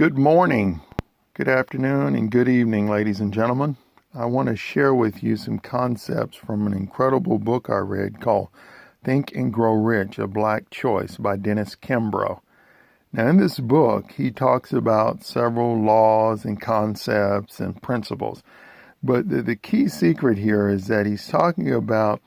Good morning, good afternoon, and good evening, ladies and gentlemen. I want to share with you some concepts from an incredible book I read called Think and Grow Rich, A Black Choice by Kimbro. Now, in this book, he talks about several laws and concepts and principles. But the key secret here is that he's talking about,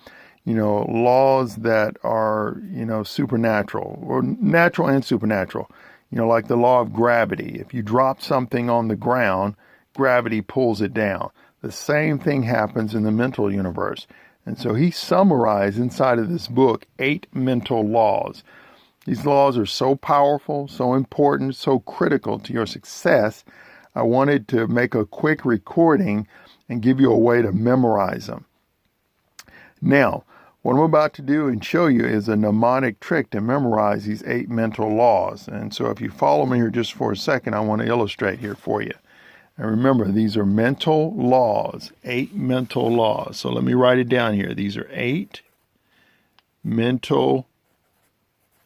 laws that are, supernatural, or natural and supernatural. Like the law of gravity. If you drop something on the ground, gravity pulls it down. The same thing happens in the mental universe. And so he summarized inside of this book 8 mental laws. These laws are so powerful, so important, so critical to your success. I wanted to make a quick recording and give you a way to memorize them. Now, what I'm about to do and show you is a mnemonic trick to memorize these 8 mental laws. And so if you follow me here just for a second, I want to illustrate here for you. And remember, these are mental laws, 8 mental laws. So let me write it down here. These are 8 mental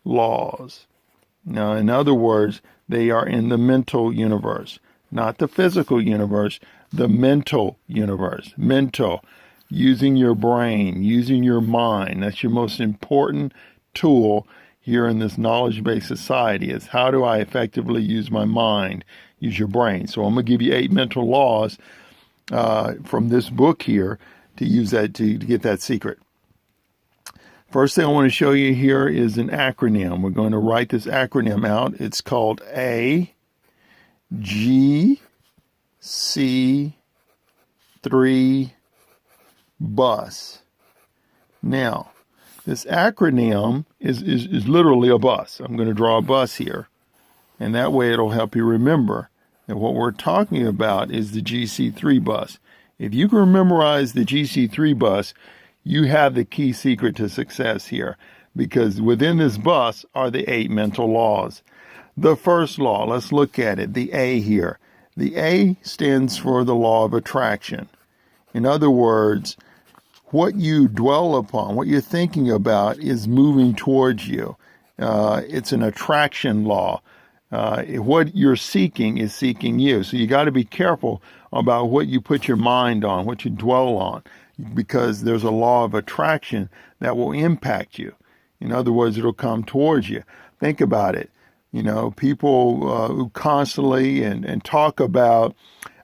laws. Now, in other words, they are in the mental universe, not the physical universe, the mental universe. Mental. Using your brain, using your mind. That's your most important tool here in this knowledge-based society is how do I effectively use my mind, use your brain. So I'm going to give you 8 mental laws from this book here to use that to get that secret. First thing I want to show you here is an acronym. We're going to write this acronym out. It's called A, G, C, 3, bus. Now, this acronym is literally a bus. I'm going to draw a bus here, and that way it'll help you remember that what we're talking about is the GC3 bus. If you can memorize the GC3 bus, you have the key secret to success here, because within this bus are the 8 mental laws. The first law, let's look at it, the A here. The A stands for the law of attraction. In other words, what you dwell upon, what you're thinking about is moving towards you. It's an attraction law. What you're seeking is seeking you. So you got to be careful about what you put your mind on, what you dwell on, because there's a law of attraction that will impact you. In other words, it'll come towards you. Think about it. People who constantly and talk about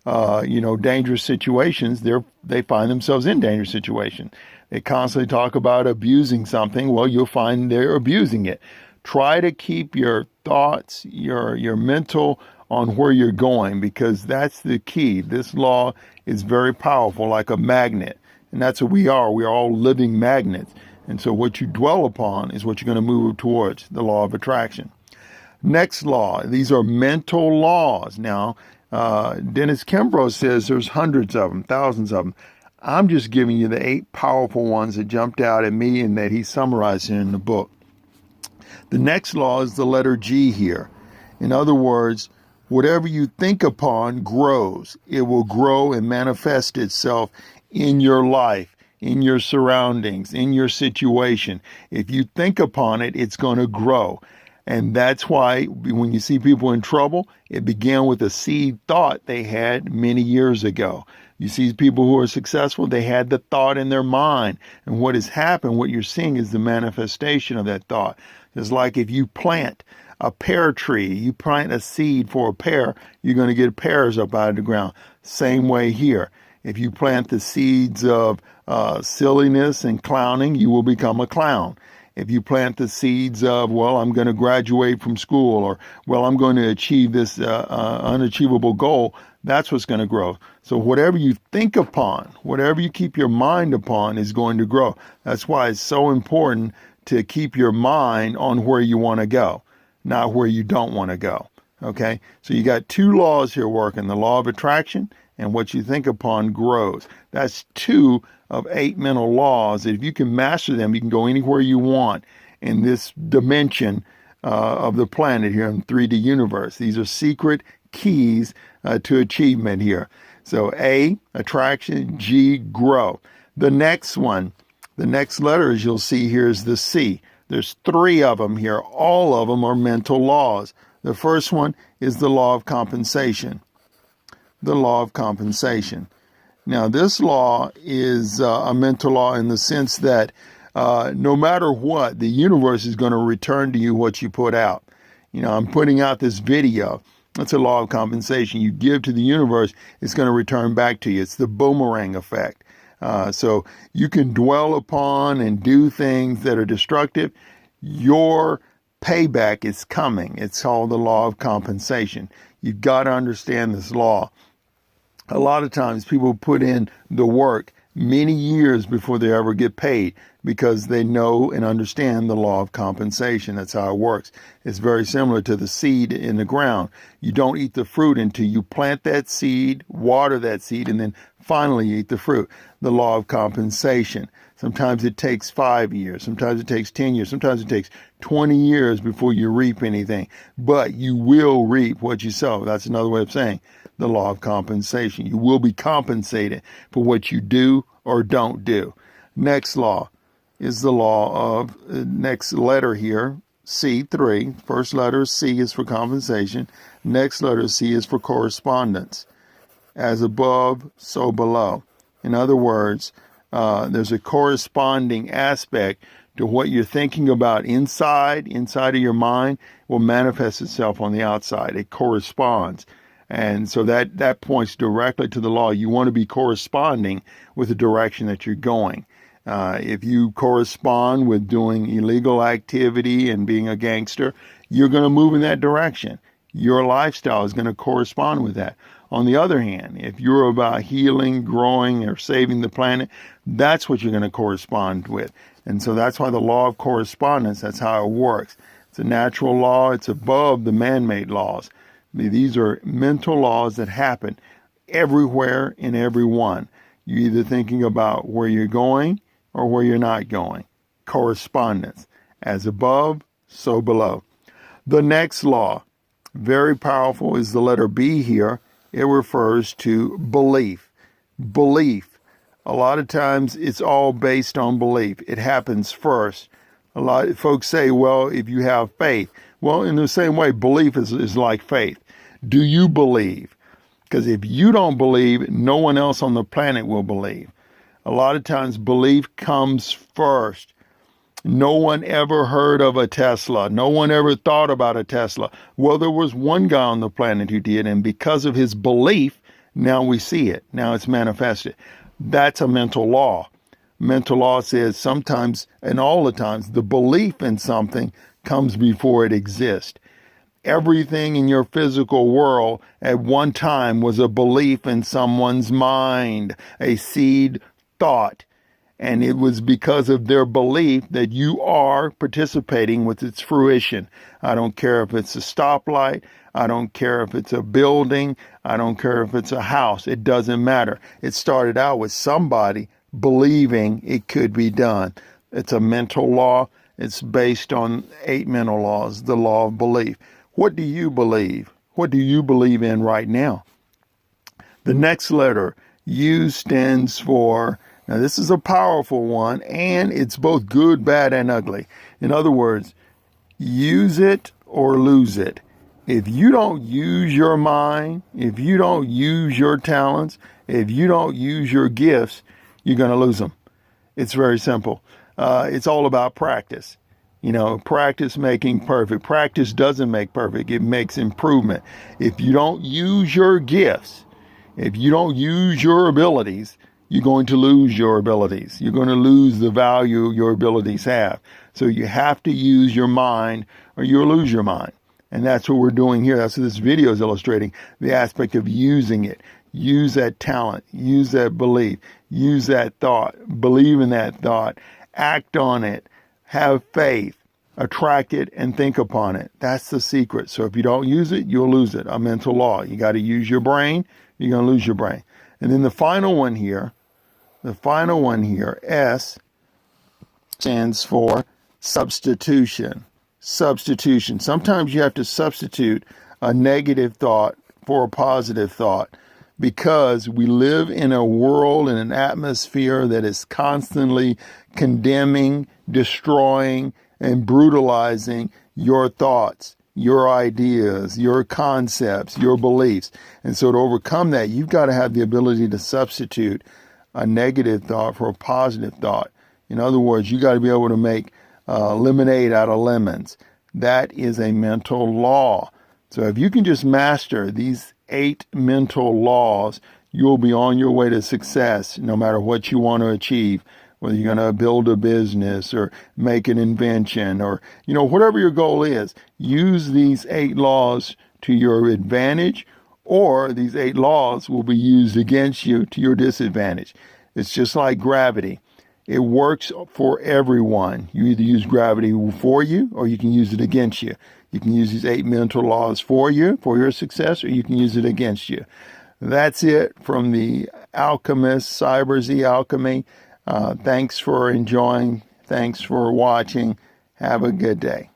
dangerous situations, they find themselves in dangerous situations. They constantly talk about abusing something. Well, you'll find they're abusing it. Try to keep your thoughts, your mental on where you're going, because that's the key. This law is very powerful, like a magnet. And that's what we are. We are all living magnets. And so what you dwell upon is what you're going to move towards, the law of attraction. Next law, these are mental laws. Now, Kimbro says there's hundreds of them, thousands of them. I'm just giving you the 8 powerful ones that jumped out at me and that he summarized in the book. The next law is the letter G here. In other words, whatever you think upon grows. It will grow and manifest itself in your life, in your surroundings, in your situation. If you think upon it, it's going to grow. And that's why when you see people in trouble, it began with a seed thought they had many years ago. You see people who are successful, they had the thought in their mind. And what has happened, what you're seeing is the manifestation of that thought. It's like if you plant a pear tree, you plant a seed for a pear, you're going to get pears up out of the ground. Same way here. If you plant the seeds of silliness and clowning, you will become a clown. If you plant the seeds of, well, I'm going to graduate from school, or, well, I'm going to achieve this unachievable goal, that's what's going to grow. So whatever you think upon, whatever you keep your mind upon is going to grow. That's why it's so important to keep your mind on where you want to go, not where you don't want to go. Okay? So you got 2 laws here working, the law of attraction and what you think upon grows. That's 2 of 8 mental laws that if you can master them, you can go anywhere you want in this dimension of the planet here in 3D universe. These are secret keys to achievement here. So A, attraction, G, grow. The next one, the next letter, as you'll see here, is the C. There's 3 of them here. All of them are mental laws. The first one is the law of compensation. The law of compensation. Now, this law is a mental law in the sense that no matter what, the universe is going to return to you what you put out. I'm putting out this video. That's a law of compensation. You give to the universe, it's going to return back to you. It's the boomerang effect. So you can dwell upon and do things that are destructive. Your payback is coming. It's called the law of compensation. You've got to understand this law. A lot of times people put in the work many years before they ever get paid because they know and understand the law of compensation. That's how it works. It's very similar to the seed in the ground. You don't eat the fruit until you plant that seed, water that seed, and then finally eat the fruit. The law of compensation. Sometimes it takes 5 years. Sometimes it takes 10 years. Sometimes it takes 20 years before you reap anything. But you will reap what you sow. That's another way of saying the law of compensation. You will be compensated for what you do or don't do. Next law is the law of, next letter here, C3. First letter C is for compensation. Next letter C is for correspondence. As above, so below. In other words, there's a corresponding aspect to what you're thinking about inside of your mind will manifest itself on the outside. It corresponds. And so that points directly to the law. You want to be corresponding with the direction that you're going. If you correspond with doing illegal activity and being a gangster, you're going to move in that direction. Your lifestyle is going to correspond with that. On the other hand, if you're about healing, growing, or saving the planet, that's what you're going to correspond with. And so that's why the law of correspondence, that's how it works. It's a natural law. It's above the man-made laws. These are mental laws that happen everywhere in everyone. You're either thinking about where you're going or where you're not going. Correspondence. As above, so below. The next law, very powerful, is the letter B here. It refers to belief. Belief. A lot of times it's all based on belief. It happens first. A lot of folks say, well, if you have faith. Well, in the same way, belief is like faith. Do you believe? Because if you don't believe, no one else on the planet will believe. A lot of times belief comes first. No one ever heard of a Tesla. No one ever thought about a Tesla. Well, there was one guy on the planet who did, and because of his belief, now we see it. Now it's manifested. That's a mental law. Mental law says sometimes, and all the times, the belief in something comes before it exists. Everything in your physical world at one time was a belief in someone's mind, a seed thought. And it was because of their belief that you are participating with its fruition. I don't care if it's a stoplight. I don't care if it's a building. I don't care if it's a house. It doesn't matter. It started out with somebody believing it could be done. It's a mental law. It's based on 8 mental laws, the law of belief. What do you believe? What do you believe in right now? The next letter, U, stands for, now this is a powerful one, and it's both good, bad, and ugly. In other words, use it or lose it. If you don't use your mind, if you don't use your talents, if you don't use your gifts, you're going to lose them. It's very simple. It's all about practice. Practice making perfect. Practice doesn't make perfect. It makes improvement. If you don't use your gifts, if you don't use your abilities, you're going to lose your abilities. You're going to lose the value your abilities have. So you have to use your mind or you'll lose your mind. And that's what we're doing here. That's what this video is illustrating, the aspect of using it. Use that talent. Use that belief. Use that thought. Believe in that thought. Act on it. Have faith, attract it, and think upon it. That's the secret. So if you don't use it, you'll lose it. A mental law. You got to use your brain. You're going to lose your brain. And then the final one here, S, stands for substitution. Substitution. Sometimes you have to substitute a negative thought for a positive thought because we live in a world, in an atmosphere that is constantly condemning, destroying, and brutalizing your thoughts, your ideas, your concepts, your beliefs. And so to overcome that, you've got to have the ability to substitute a negative thought for a positive thought. In other words, you got to be able to make lemonade out of lemons. That is a mental law. So if you can just master these 8 mental laws, you'll be on your way to success no matter what you want to achieve, whether you're going to build a business or make an invention or, whatever your goal is. Use these 8 laws to your advantage, or these 8 laws will be used against you to your disadvantage. It's just like gravity. It works for everyone. You either use gravity for you or you can use it against you. You can use these 8 mental laws for you, for your success, or you can use it against you. That's it from the Alchemist, CybrzAlchemy. Thanks for enjoying. Thanks for watching. Have a good day.